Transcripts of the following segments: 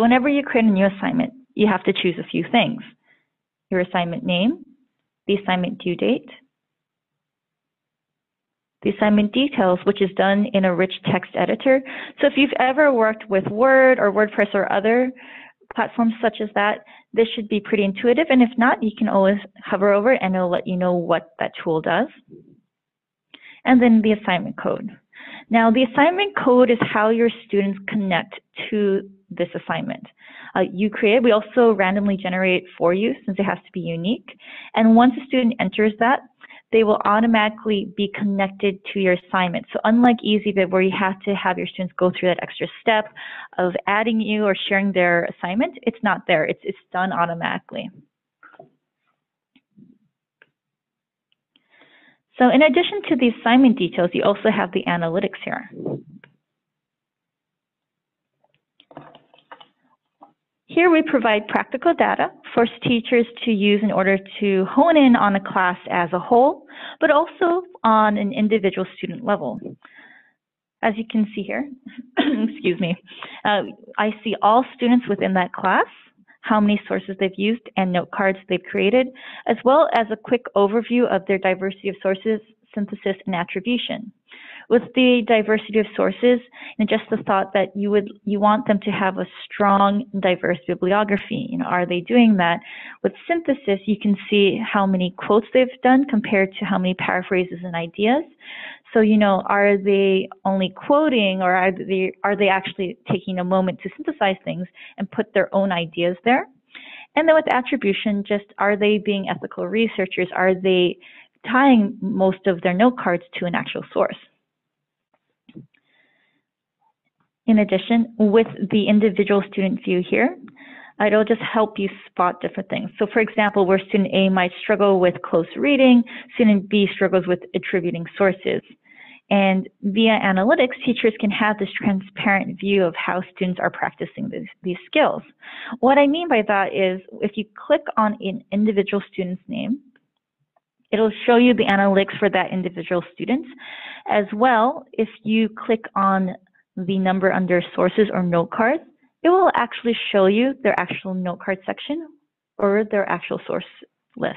So whenever you create a new assignment, you have to choose a few things. Your assignment name, the assignment due date, the assignment details, which is done in a rich text editor. So if you've ever worked with Word or WordPress or other platforms such as that, this should be pretty intuitive. And if not, you can always hover over it and it'll let you know what that tool does. And then the assignment code. Now, the assignment code is how your students connect to this assignment. You create, we also randomly generate it for you since it has to be unique. And once a student enters that, they will automatically be connected to your assignment. So unlike EasyBib, where you have to have your students go through that extra step of adding you or sharing their assignment, it's not there. It's done automatically. So in addition to the assignment details, you also have the analytics here. Here we provide practical data for teachers to use in order to hone in on a class as a whole, but also on an individual student level. As you can see here, excuse me, I see all students within that class, how many sources they've used and note cards they've created, as well as a quick overview of their diversity of sources, synthesis, and attribution. With the diversity of sources, and just the thought that you want them to have a strong, diverse bibliography. Are they doing that? With synthesis, you can see how many quotes they've done compared to how many paraphrases and ideas. So, are they only quoting, or are they actually taking a moment to synthesize things and put their own ideas there? And then with attribution, just are they being ethical researchers? Are they tying most of their note cards to an actual source? In addition, with the individual student view here, it'll just help you spot different things. So for example, where student A might struggle with close reading, student B struggles with attributing sources. And via analytics, teachers can have this transparent view of how students are practicing these skills. What I mean by that is if you click on an individual student's name, it'll show you the analytics for that individual student. As well, if you click on the number under sources or note cards, it will actually show you their actual note card section or their actual source list.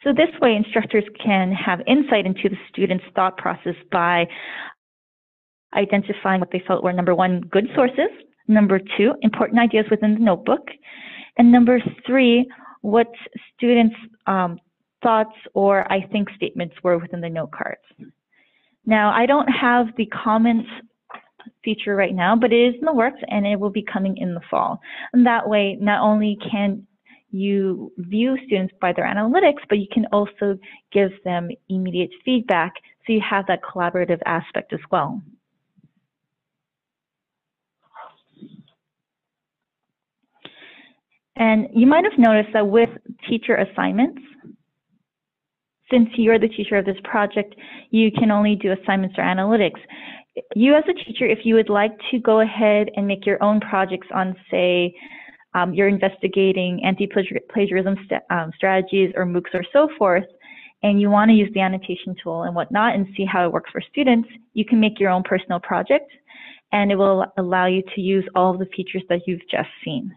So this way, instructors can have insight into the student's thought process by identifying what they felt were, number one, good sources, number two, important ideas within the notebook, and number three, what students' thoughts or I think statements were within the note cards. Now, I don't have the comments feature right now, but it is in the works and it will be coming in the fall. And that way, not only can you view students by their analytics, but you can also give them immediate feedback, so you have that collaborative aspect as well. And you might have noticed that with teacher assignments, since you're the teacher of this project, you can only do assignments or analytics. You as a teacher, if you would like to go ahead and make your own projects on, say, you're investigating anti-plagiarism strategies or MOOCs or so forth, and you want to use the annotation tool and whatnot and see how it works for students, you can make your own personal project, and it will allow you to use all of the features that you've just seen.